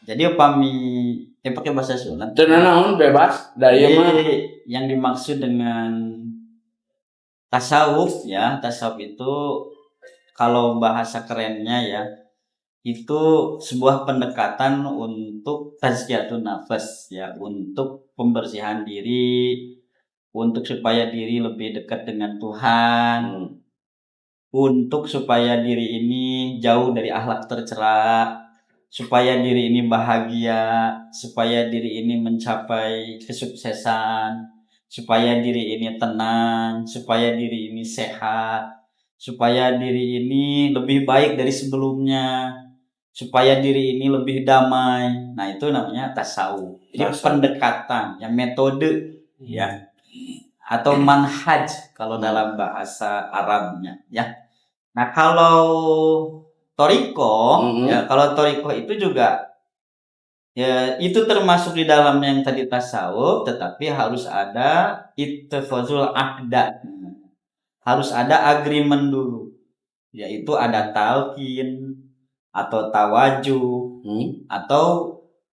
Jadi upami pakai bahasa Sunda. Cenah naon bebas daya mah. Yang dimaksud dengan tasawuf ya, tasawuf itu kalau bahasa kerennya ya, itu sebuah pendekatan untuk tazkiyatun nafas ya, untuk pembersihan diri, untuk supaya diri lebih dekat dengan Tuhan, untuk supaya diri ini jauh dari akhlak tercela, supaya diri ini bahagia, supaya diri ini mencapai kesuksesan, supaya diri ini tenang, supaya diri ini sehat, supaya diri ini lebih baik dari sebelumnya, supaya diri ini lebih damai. Nah, itu namanya tasawuf. Jadi pendekatan, ya metode ya, atau manhaj kalau dalam bahasa Arabnya ya. Nah, kalau toriko ya, kalau toriko itu juga ya itu termasuk di dalamnya yang tadi tasawuf, tetapi harus ada ittifazul aqda. Harus ada agreement dulu. Yaitu ada talqin atau tawajuh atau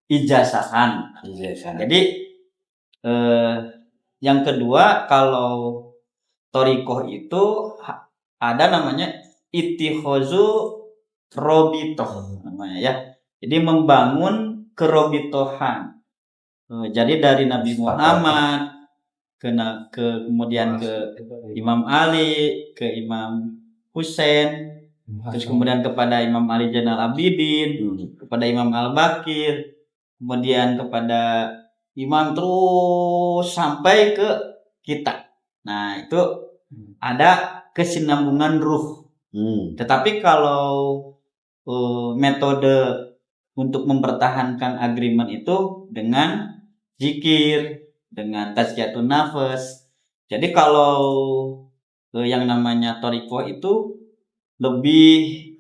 ijazahan. Jadi yang kedua, kalau torikoh itu ada namanya ittikhazu robitoh namanya ya. Jadi membangun kerobitohan. Jadi dari Nabi Muhammad kemudian ke Imam Ali, ke Imam Husain, terus kemudian kepada Imam Ali Zainal Abidin, kepada Imam Al-Baqir, kemudian kepada Imam terus sampai ke kita. Nah, itu ada kesinambungan ruh. Tetapi kalau metode untuk mempertahankan agreement itu dengan zikir, dengan tazkiyatun nafas. Jadi kalau yang namanya toriko itu lebih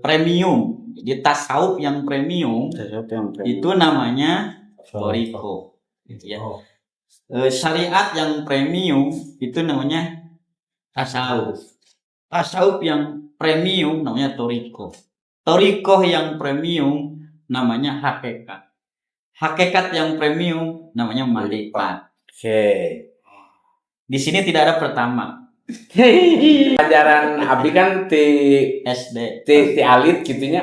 premium. Jadi tasawuf yang premium itu namanya toriko. Gitu ya. Syariat yang premium itu namanya tasawuf. Tasawuf yang premium namanya toriko. Toriko yang premium namanya hakikat. Hakikat yang premium namanya marifat. Di sini tidak ada pertama. Ajaran Abi kan ti SD, ti alit gitunya.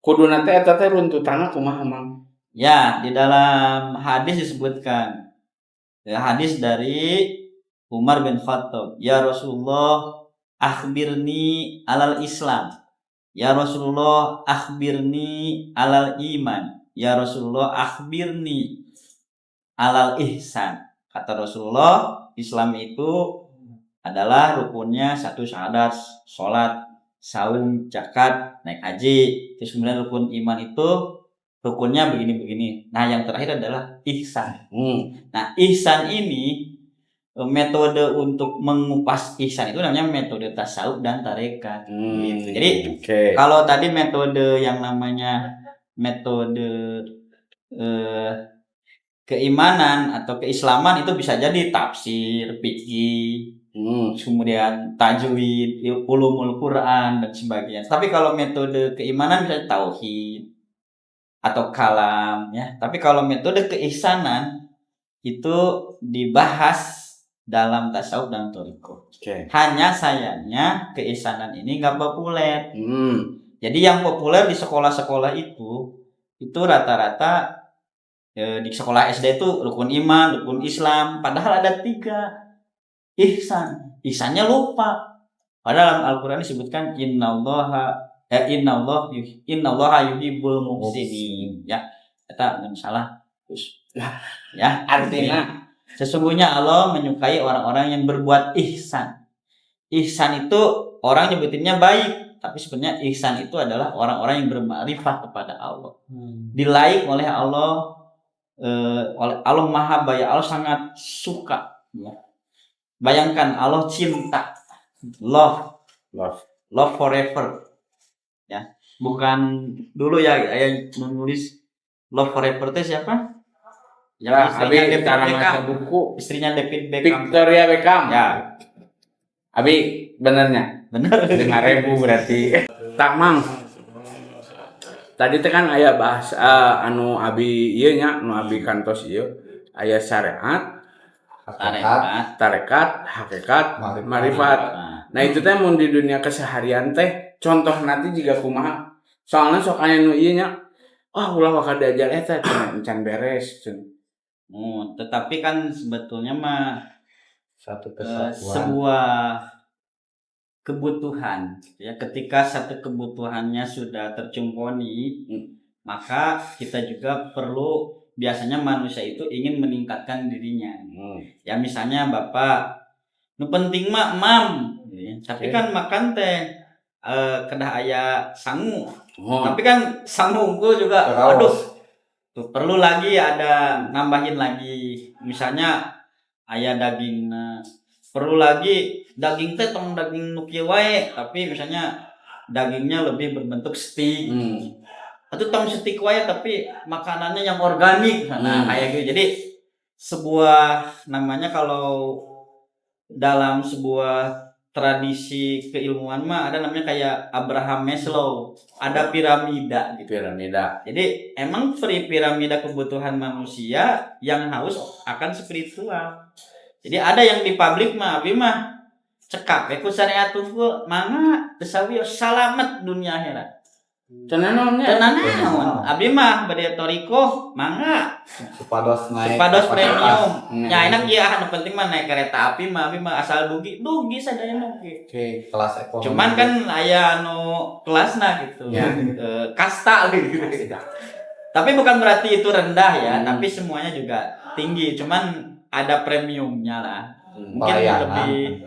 Kudu nanti eta teh runtutanna kumaha mang? Ya, di dalam hadis disebutkan. Ya, hadis dari Umar bin Khattab. Ya Rasulullah, akhbirni alal Islam. Ya Rasulullah, akhbirni alal iman. Ya Rasulullah, akhbirni alal ihsan. Kata Rasulullah, Islam itu adalah rukunnya satu syahadat, sholat, saum, zakat, naik haji. Terus kemudian rukun iman itu rukunnya begini-begini. Nah, yang terakhir adalah ihsan. Nah, ihsan ini metode untuk mengupas ihsan itu namanya metode tasawuf dan tarekat. Gitu. Jadi kalau tadi metode yang namanya metode keimanan atau keislaman itu bisa jadi tafsir, fikih, kemudian tajwid, ulumul Quran dan sebagainya. Tapi kalau metode keimanan bisa tauhid atau kalam ya. Tapi kalau metode keihsanan itu dibahas dalam tasawuf dan toriko. Hanya sayangnya keihsanan ini nggak populer. Jadi yang populer di sekolah-sekolah itu rata-rata di sekolah SD itu rukun iman, rukun Islam. Padahal ada 3 ihsan. Ihsannya lupa. Padahal dalam Al-Quran disebutkan innallaha yuhibbul muhsinin. Ya, kita nggak salah. Ya, artinya sesungguhnya Allah menyukai orang-orang yang berbuat ihsan. Ihsan itu orang nyebutinnya baik, tapi sebenarnya ihsan itu adalah orang-orang yang bermakrifat kepada Allah. Dilaik oleh Allah, Allah Maha Baik, Allah sangat suka. Ya. Bayangkan Allah cinta, love forever. Ya, bukan dulu ya yang menulis love forever itu siapa? Yang istrinya David Beckham. Victoria Beckham. Ya. Abi benernya? Bener. 5.000 berarti. Tak mang. tadi teh kan aya bahasa anu abi ieu nya, anu abi kantos ieu aya syariat, tarekat, hakikat, marifat. Nah itu teh mun di dunia keseharian teh contoh nanti jika kumaha. Soalnya sok aya nu ieu nya, ulah wakar diajar eta can beres. Tetapi kan sebetulnya mah satu kesatuan. sebuah kebutuhan ya, ketika satu kebutuhannya sudah tercumponi maka kita juga perlu, biasanya manusia itu ingin meningkatkan dirinya. Ya misalnya bapak nu penting mah mam ya. Tapi kan makan teh kedah aya sangu, tapi kan sangu juga aduh tuh perlu lagi ada nambahin lagi, misalnya aya daging perlu lagi daging teh tong daging nu kieu wae, tapi misalnya dagingnya lebih berbentuk steak. Atau tong steak wae tapi makanannya yang organik. Nah, kayak gitu. Jadi sebuah namanya kalau dalam sebuah tradisi keilmuan mah ada namanya kayak Abraham Maslow, ada piramida gitu. Jadi emang piramida kebutuhan manusia yang haus akan spiritual. Jadi ada yang di publik mah abi mah cekap ku syariat unggul mangga tesawi salamet dunia akhirat. Tenan abi mah bade toriko mangga supados premium. Nya enak ieu anu penting mah naik kereta api mah abi mah asal dugi sadayana oke. Kelas ekonomi. Cuman kan aya anu kelasna gitu. Ya. Kasta gitu. Tapi bukan berarti itu rendah ya, tapi semuanya juga tinggi. Cuman ada premiumnya lah. Mungkin lebih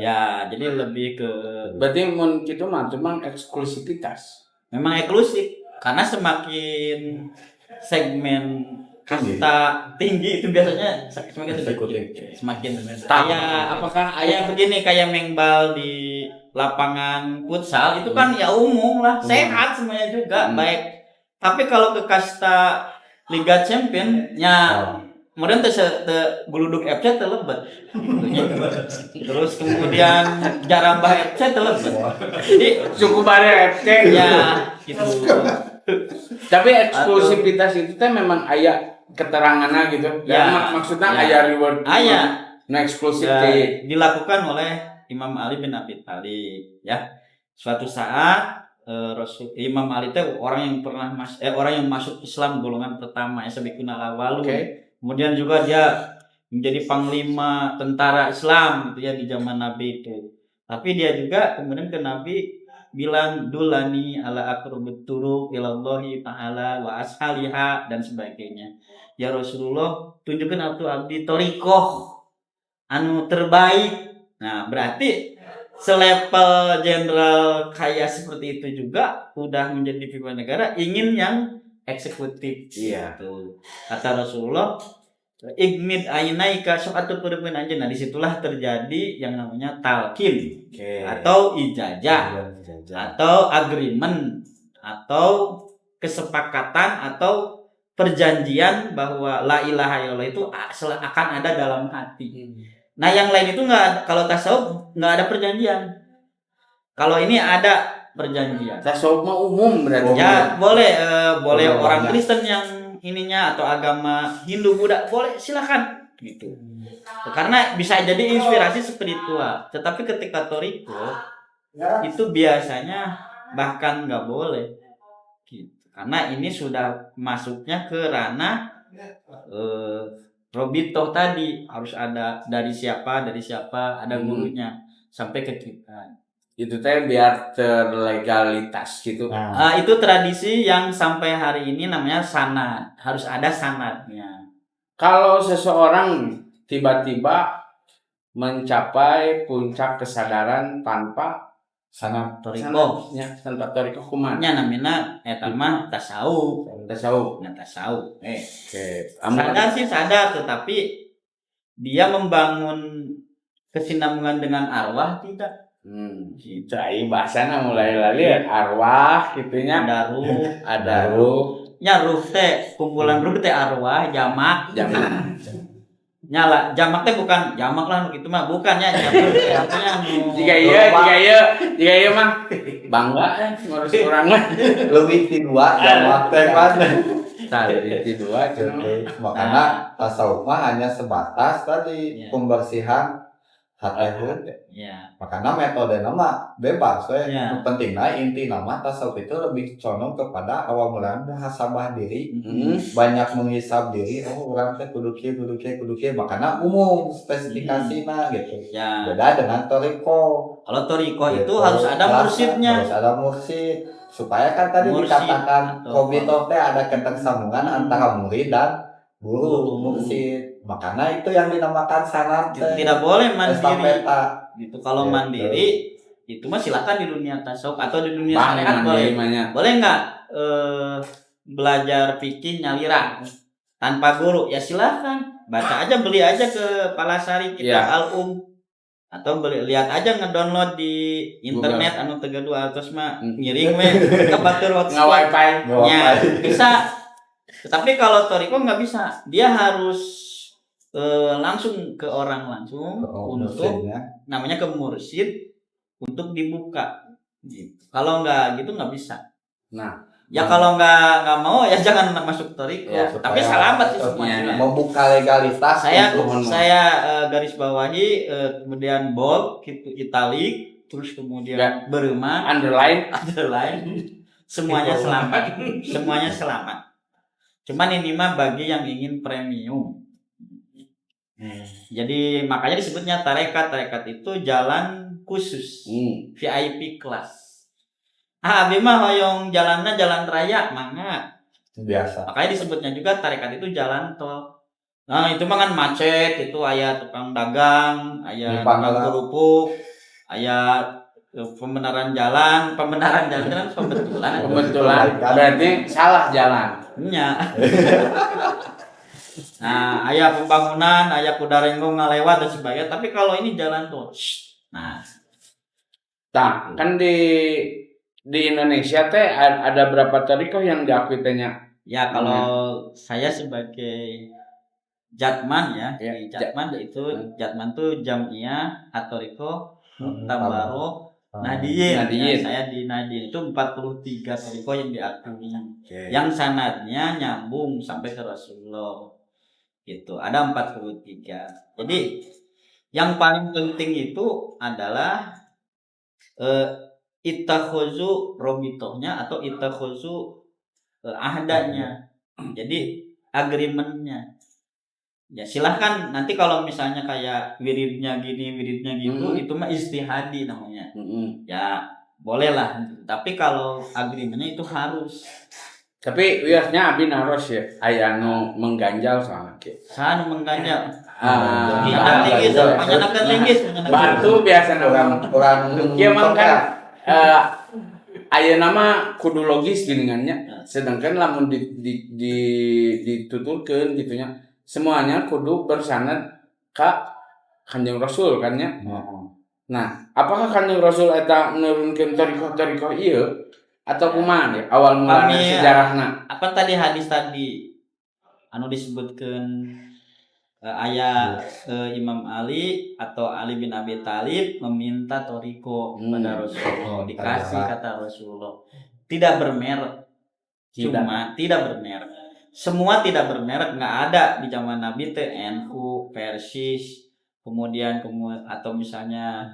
ya, jadi lebih ke berarti mun kitu mah memang eksklusivitas. Memang eksklusif karena semakin segmen kasta tinggi itu biasanya semakin kayak apakah ayah begini kayak mengbal di lapangan futsal itu kan ya umum lah, sehat semuanya juga baik. Tapi kalau ke kasta Liga Champion nya kemudian Guludug FC telebet. Terus kemudian Jarambah FC telebet. Jadi Sukubare FC ya gitu. Tapi eksklusivitas itu teh memang aya keteranganna gitu. Ya, maksudnya aya reward. Nah, eksklusif dilakukan oleh Imam Ali bin Abi Thalib ya. Suatu saat Imam Ali teh orang yang masuk Islam golongan pertama ya, sabiquna awalun. Kemudian juga dia menjadi panglima tentara Islam gitu ya di zaman Nabi itu. Tapi dia juga kemudian ke Nabi bilang dulani ala aqrabut turuq ilallahi ta'ala wa ashaliha dan sebagainya. Ya Rasulullah, tunjukkan atuh abdi thariqah anu terbaik. Nah, berarti selevel jenderal kaya seperti itu juga udah menjadi pimpin negara ingin yang eksekutif. Iya. Gitu. Kata Rasulullah, igmid ainaika suatu perempuan aja. Nah, disitulah terjadi yang namanya talqin atau ijazah atau agreement atau kesepakatan atau perjanjian bahwa la ilaha illallah itu akan ada dalam hati. Nah, yang lain itu nggak, kalau tasawuf nggak ada perjanjian. Kalau ini ada perjanjian. Tasawuf mah umum berarti. Ya, boleh orang Kristen yang ininya atau agama Hindu, Buddha boleh, silakan gitu. Karena bisa jadi inspirasi spiritual. Tetapi ketika thariqah itu biasanya bahkan nggak boleh gitu. Karena ini sudah masuknya ke ranah Robitoh tadi, harus ada dari siapa ada gurunya sampai ke kita. Itu teh biar terlegalitas gitu. Itu tradisi yang sampai hari ini namanya sanad, harus ada sanadnya. Kalau seseorang tiba-tiba mencapai puncak kesadaran tanpa sanad thariqah, tanpa thariqah kumaha? Nya namina eta mah tasawuf. Sadar tetapi dia membangun kesinambungan dengan arwah tidak. Cai bahasana mulai lali arwah gitunya. Ada ruh. Nya ruh teh kumpulan ruh teh arwah jamak. nyala jamak teh bukan jamak lah gitu mah bukannya jamak artinya jika iya mah bangga ngurus orang mah lebih ti dua jamak teh kan. tadi itu dua Makanya tasawuf mah hanya sebatas tadi pembersihan hati. ya Makanya metode nama bebas we. Ya. Pentingnya inti nama tasawuf itu lebih condong kepada awal mula muhasabah diri, banyak menghisab diri. Oh, orang teh kudu kieu. Makanya umum spesifikasina gitu. ya Beda dengan toriko. kalau toriko Gitu. itu harus ada mursyidnya Harus ada mursyid. Supaya kan tadi Mursyid dikatakan atau kobitoh teh ada ketersambungan antara murid dan guru mursyid. Makanya itu yang dinamakan sanad teh. tidak boleh mandiri Estafeta. gitu kalau Gitu. mandiri itu mah silakan di dunia tasawuf atau di dunia bang syariat boleh namanya boleh nggak belajar fikih nyalira tanpa guru ya silakan baca aja beli aja ke Palasari kitab Al-Um atau beli lihat aja ngedownload di internet anu teu gaduh atos mah ngiring we ke batur nggak wifi ya bisa tapi kalau toriko nggak bisa dia harus langsung ke orang langsung untuk namanya ke mursyid untuk dibuka gitu. Kalau nggak gitu nggak bisa. Nah, ya kalau nggak mau ya jangan masuk toriko. Ya, tapi selamat sih semuanya. Membuka legalitas. Saya garis bawahi kemudian bold, italic, terus kemudian berema, underline, semuanya selamat, semuanya selamat. Cuman ini mah bagi yang ingin premium. Jadi makanya disebutnya tarekat itu jalan khusus VIP kelas. Abi mah hoyong jalannya jalan raya mangga biasa. Makanya disebutnya juga tarekat itu jalan tol. Nah itu mah kan macet, itu aya tukang dagang, aya tukang kerupuk, aya pembenaran jalan kan pembetulan berarti salah jalan. Nya. Nah, aya pembangunan, aya kudarenggong ngalewat dan sebagainya. Tapi kalau ini jalan tol. Nah, kan di Indonesia teh ada berapa toriko yang diakui tehnya? Ya kalau saya sebagai Jatman ya, Jatman itu Jatman tuh Jamiyah At-Thariqah Tabarok Nadiyin. Ya, saya di Nadiyin itu 43 toriko yang diakui. Yang sanadnya nyambung sampai ke Rasulullah. Gitu. Ada 43. Jadi yang paling penting itu adalah itakhuzu robitohnya atau itakhuzu ahdanya. Jadi agreementnya. Ya silahkan nanti kalau misalnya kayak wiridnya gitu itu mah istihadi namanya. Ya bolehlah. Tapi kalau agreementnya itu harus. Tapi biasanya abi naros ya aya anu mengganjal soalnya Sanu mengganjal. Batu biasa orang kieu mah kan aya nama kudu logis geuningannya. Sedangkan lamun dituturkeun gitu nya semuanya kudu bersanad ka Kanjeng Rasul kan nya. Nah, apakah Kanjeng Rasul eta nurunkeun tarikh-tarikh ieu atau kumaha ya awal mulanya sejarahna? Apa tadi hadis tadi anu disebutkeun ayat Imam Ali atau Ali bin Abi Thalib meminta toriko pada Rasulullah, dikasih kata Rasulullah. Tidak bermerek. Cuma tidak bermerek. Semua tidak bermerek, nggak ada di zaman Nabi teh NU, Persis, kemudian atau misalnya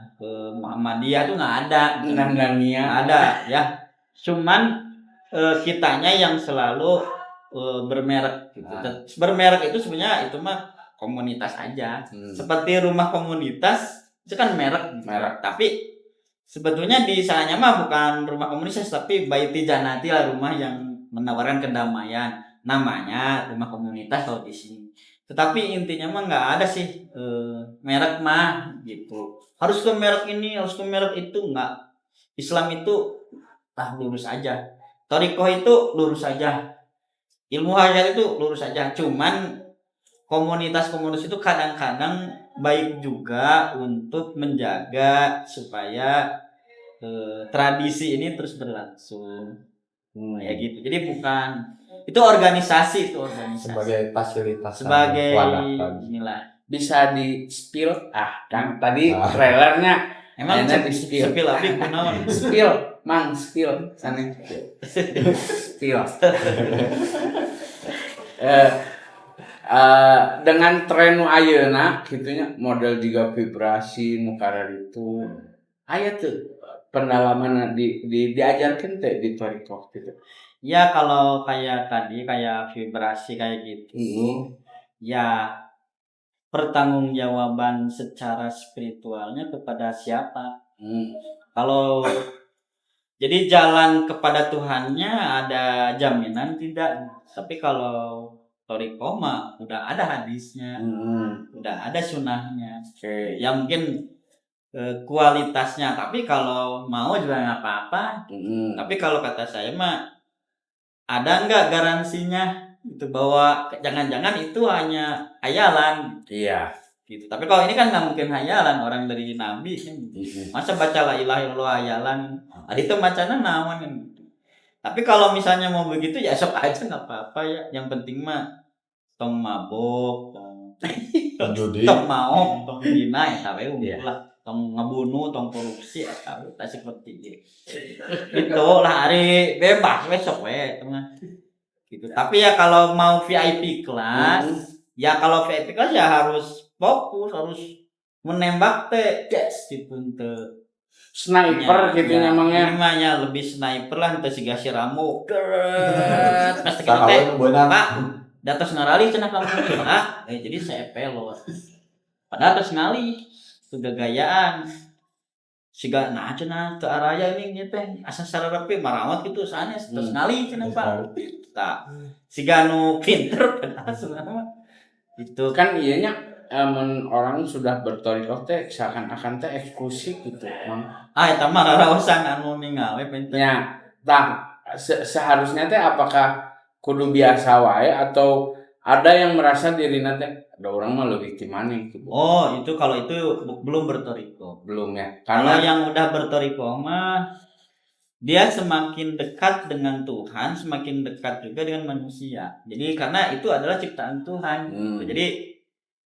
Muhammadiyah itu nggak ada. Nggak ada ya. Cuman kitanya yang selalu bermerek gitu. Bermerek itu sebenarnya itu mah komunitas aja. Seperti rumah komunitas itu kan merek. Tapi sebetulnya di sananya mah bukan rumah komunitas tapi Baiti Janati lah, rumah yang menawarkan kedamaian. Namanya rumah komunitas kalau di sini. Tetapi intinya mah nggak ada sih merek mah gitu. Harus ke merek ini, harus ke merek itu, nggak. Islam itu lurus aja. Thariqah itu lurus aja. Ilmu hajat itu lurus aja. Cuman komunitas-komunitas itu kadang-kadang baik juga untuk menjaga supaya tradisi ini terus berlangsung. Ya gitu. Jadi bukan itu organisasi sebagai fasilitas sebagai inilah bisa di spill kan tadi trailernya Emang di spill abi kunaon? spill sana spill dengan tren nu ayeuna gitunya model juga vibrasi nu itu aya tuh pendalaman diajarkan teh di Toriko gitu. Ya kalau kayak tadi kayak vibrasi kayak gitu. Ya pertanggungjawaban secara spiritualnya kepada siapa? Kalau jadi jalan kepada Tuhannya ada jaminan tidak? Tapi kalau Toriko mah udah ada hadisnya, udah ada sunnahnya. Ya mungkin kualitasnya, tapi kalau mau juga nggak apa-apa. Tapi kalau kata saya mah ada nggak garansinya itu bahwa jangan-jangan itu hanya hayalan. Iya. Gitu. Tapi kalau ini kan nggak mungkin hayalan, orang dari Nabi kan. Masa baca la ilaha illallah hayalan? Itu bacanya naon kan. Tapi kalau misalnya mau begitu ya sok aja nggak apa-apa ya. Yang penting mah tong mabok, tong mau, tong dina ya tahu lah. Tong ngebunuh, tong korupsi ya tahu tak seperti itu. Itulah hari bebas besok gitu. Tapi ya kalau mau VIP kelas, ya kalau VIP kelas ya harus fokus, harus menembak teh gitu tuh. Sniper gitu namanya. Namanya lebih sniper lah teh siga si Rambo. Pasti kita teh. Pak, datos ngarali cenah kamu. Jadi saya pelot. Padahal terus ngali itu gagayaan. Siga nah cenah teu araya ini teh asa sararapi marawat gitu sanes terus ngali cenah Pak. Tah. Siga nu pinter padahal sebenarnya itu kan iyanya orang sudah bertorikoh teh seakan-akan teh eksklusif gitu Mang. Eta mah raraosan anu ningali pinter. Ya, seharusnya teh apakah kudu biasa wae atau ada yang merasa diri teh ada orang mah lebih gimana gitu. Oh, itu kalau itu belum bertoriko. Belum ya. Kalau yang udah bertoriko mah dia semakin dekat dengan Tuhan, semakin dekat juga dengan manusia. Jadi karena itu adalah ciptaan Tuhan. Jadi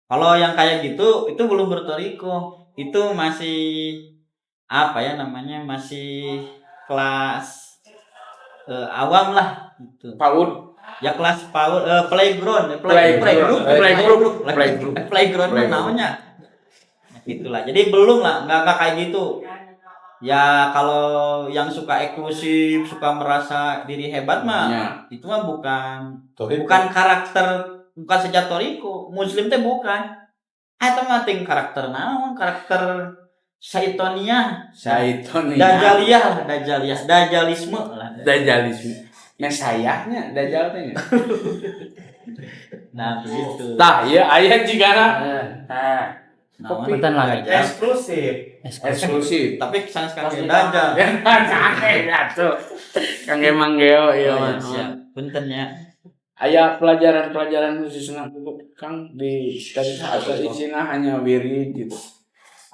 kalau yang kayak gitu itu belum bertoriko. Itu masih apa ya namanya? Masih kelas awam lah gitu. PAUD. Ya kelas PAUD, playground namanya. Itulah. Jadi belum lah, enggak kayak gitu. Ya kalau yang suka eksklusif, suka merasa diri hebat mah, itu mah bukan karakter, bukan sejak Toriko. Muslim teh bukan. Eta mah ting karakter naon? Karakter syaitonia. Dajjalisme. Mesayahnya Dajjal teh. Nah, begitu. Tah, ieu aya jigana. Punten lagi. Eksklusif. Tapi sanes kangge Dajjal. Atuh. Kangge manggeo ieu mah. Punten nya. Aya pelajaran-pelajaran khususna Kang di atau isina hanya wirid gitu.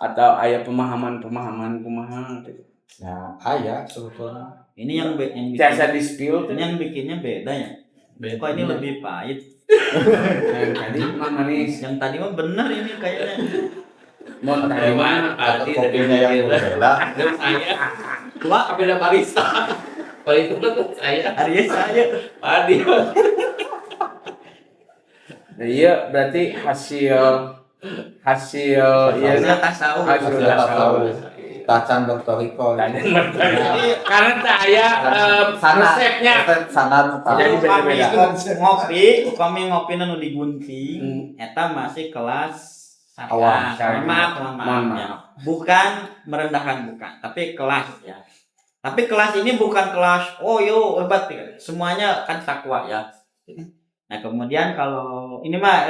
Atau aya pemahaman-pemahaman kumaha gitu. Ya, aya sebetulnya. Ini yang biasa di spill ini yang bikinnya beda ya. Kok ini lebih pahit. Yang tadi mah manis. Yang tadi mah bener ini kayaknya. Mau tadi mah atau kopinya yang berbeda. Saya Wah, beda barista. Kalau itu tuh saya Padi. Iya, berarti hasil ya tasawuf. Tacan Toriko. Karena saya resepnya sanad jadi beda-beda. Kami ngopi nu digunting eta masih kelas awam. Maaf. Bukan merendahkan bukan, tapi kelas ya. Tapi kelas ini bukan kelas hebat ya. Semuanya kan takwa ya. Nah, kemudian kalau ini mah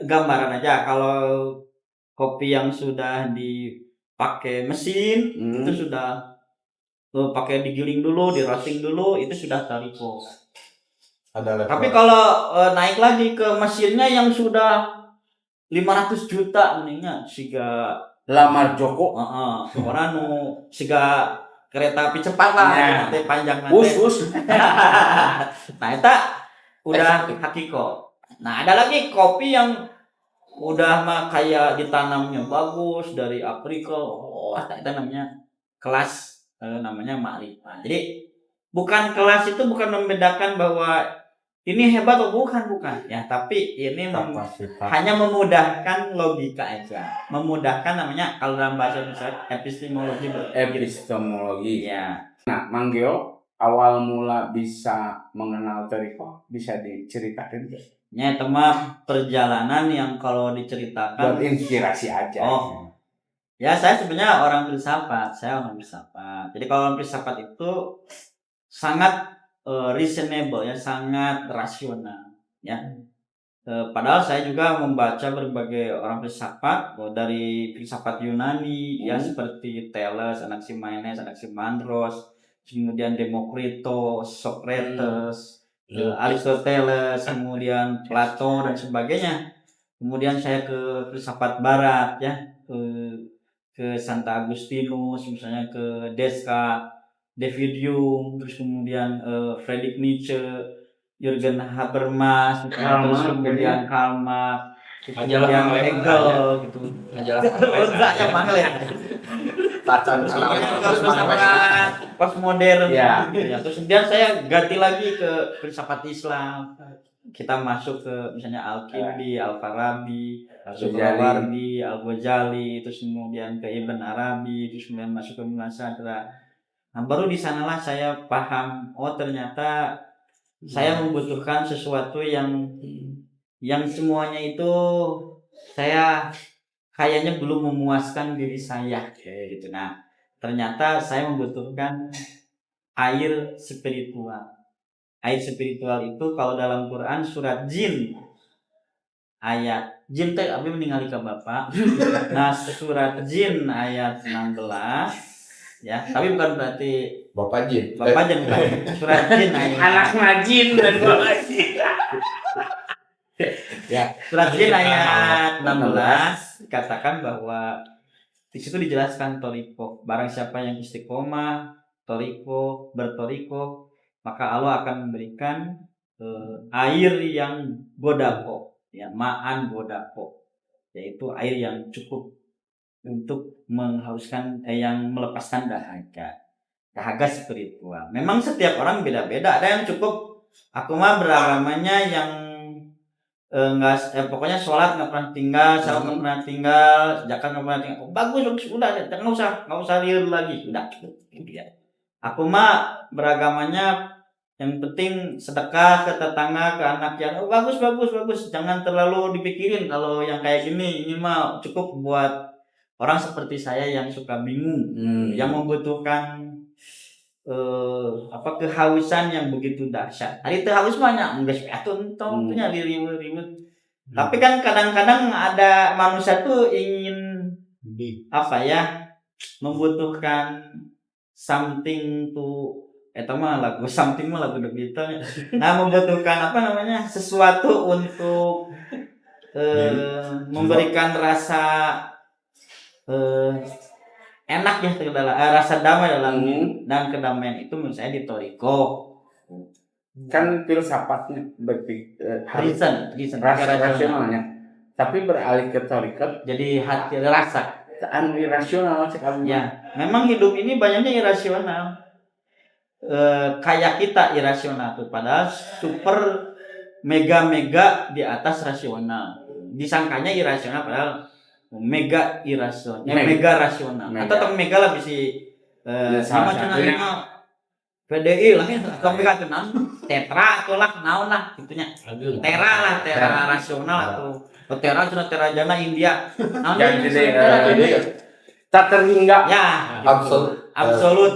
gambaran aja, kalau kopi yang sudah dipakai mesin itu sudah pakai digiling dulu, di roasting dulu, itu sudah Toriko. Tapi kalau naik lagi ke mesinnya yang sudah 500 juta mendingan siga lamar Joko. Orang nu siga kereta api cepat lah, nanti panjang nanti. Us. Nah, itu udah hakiko. Nah, ada lagi kopi yang udah mah kayak ditanamnya bagus dari Afrika. Oh, itu namanya kelas, namanya makrifat. Jadi bukan kelas itu bukan membedakan bahwa ini hebat atau bukan ya, tapi ini hanya memudahkan logika aja, memudahkan namanya kalau dalam bahasa Indonesia epistemologi. Ya. Nah, Manggio awal mula bisa mengenal Toriko bisa diceritakan nggak? Ya, itu mah perjalanan yang kalau diceritakan buat inspirasi aja. Oh, ya saya sebenarnya orang filsafat, Jadi kalau orang filsafat itu sangat reasonable ya, sangat rasional ya. Padahal saya juga membaca berbagai orang filsafat, dari filsafat Yunani ya seperti Thales, Anaximenes, Anaximandros, kemudian Demokritos, Socrates, Aristoteles, kemudian Plato dan sebagainya. Kemudian saya ke filsafat barat ya, ke Santa Agustinus, misalnya ke Descartes, David Hume, terus kemudian Friedrich Nietzsche, Jürgen Habermas, terus kemudian Karl Marx, kemudian Hegel gitu. Enggak panggil ya. Postmodern ya. Terus kemudian saya ganti lagi ke filsafat Islam. Kita masuk ke misalnya Al-Kindi, Al-Farabi, Al-Subrawardi, Al-Ghazali, terus kemudian ke Ibn Arabi, terus kemudian masuk ke Muhammad. Nah, baru di sanalah saya paham, oh ternyata saya membutuhkan sesuatu yang semuanya itu saya kayaknya belum memuaskan diri saya gitu. Nah, ternyata saya membutuhkan air spiritual. Air spiritual itu kalau dalam Quran surat Jin ayat Jin teh abi meninggali ka Bapak. Nah, surat Jin ayat 16 ya, tapi bukan berarti Bapak Jin. Bapak Jin bukan. Surat Jin ayat anak ngajin dan Bapak Jin. Ya, surat Jin ayat 16 katakan bahwa di situ dijelaskan toriko, barang siapa yang istiqomah bertoriko, maka Allah akan memberikan air yang godako, ya, ma'an godako, yaitu air yang cukup untuk menghauskan, yang melepaskan dahaga spiritual. Memang setiap orang beda-beda, ada yang cukup aku mah beragamanya yang pokoknya sholat nggak pernah tinggal, salat nggak pernah tinggal, zakat nggak pernah tinggal. Bagus, udah, nggak usah liur lagi, udah gitu ya. Aku mah beragamanya yang penting sedekah ke tetangga, ke anak yang bagus, jangan terlalu dipikirin kalau yang kayak gini. Ini mah cukup buat orang seperti saya yang suka bingung, yang membutuhkan kehausan yang begitu dahsyat. Hari itu haus banyak, enggak sepatu punya ribut. Tapi kan kadang-kadang ada manusia tuh ingin membutuhkan something to lagu something mah lagu begitu. Nah, membutuhkan sesuatu untuk memberikan rasa enak ya, rasa damai dalam dan kedamaian itu menurut saya di toriko. Kan filsafatnya reason rasionalnya, tapi beralih ke toriko jadi hati rasa irrasional sekali. Ya, memang hidup ini banyaknya irasional. Kayak kita irasional tuh, padahal super mega di atas rasional. Disangkanya irasional padahal mega irasional, mega rasional. Atau mega lah bisa macam PDI lah ya, atau mega tenan, tetra atau lah naon lah gitunya. Tera rasional atau Tera jana India. Tak terhingga. Ya, absolut.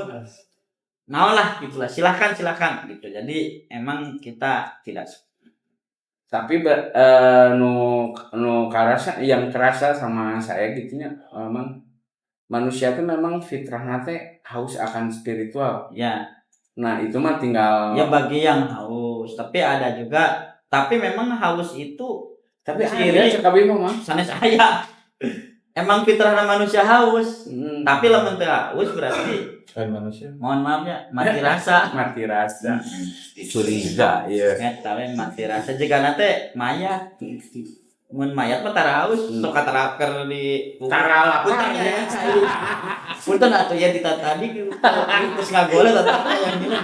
Naon lah gitulah. Silakan gitu. Jadi emang kita tidak. Tapi yang kerasa sama saya gitunya, memang manusia itu memang fitrahnya teh haus akan spiritual. Ya. Nah, itu mah tinggal ya bagi yang haus, tapi ada juga, tapi memang haus itu akhirnya sekabi mah sanes aya. Emang fitrah manusia haus. Tapi lamun teu haus berarti manusia. Mohon maaf ya, mati rasa. Curiga, iya. Eta we mati rasa jika nate mayat. mun mayat mah taraus sok kataraker di Tara punten ya punten atuh ya tadi terus ngagolet atuh yang gini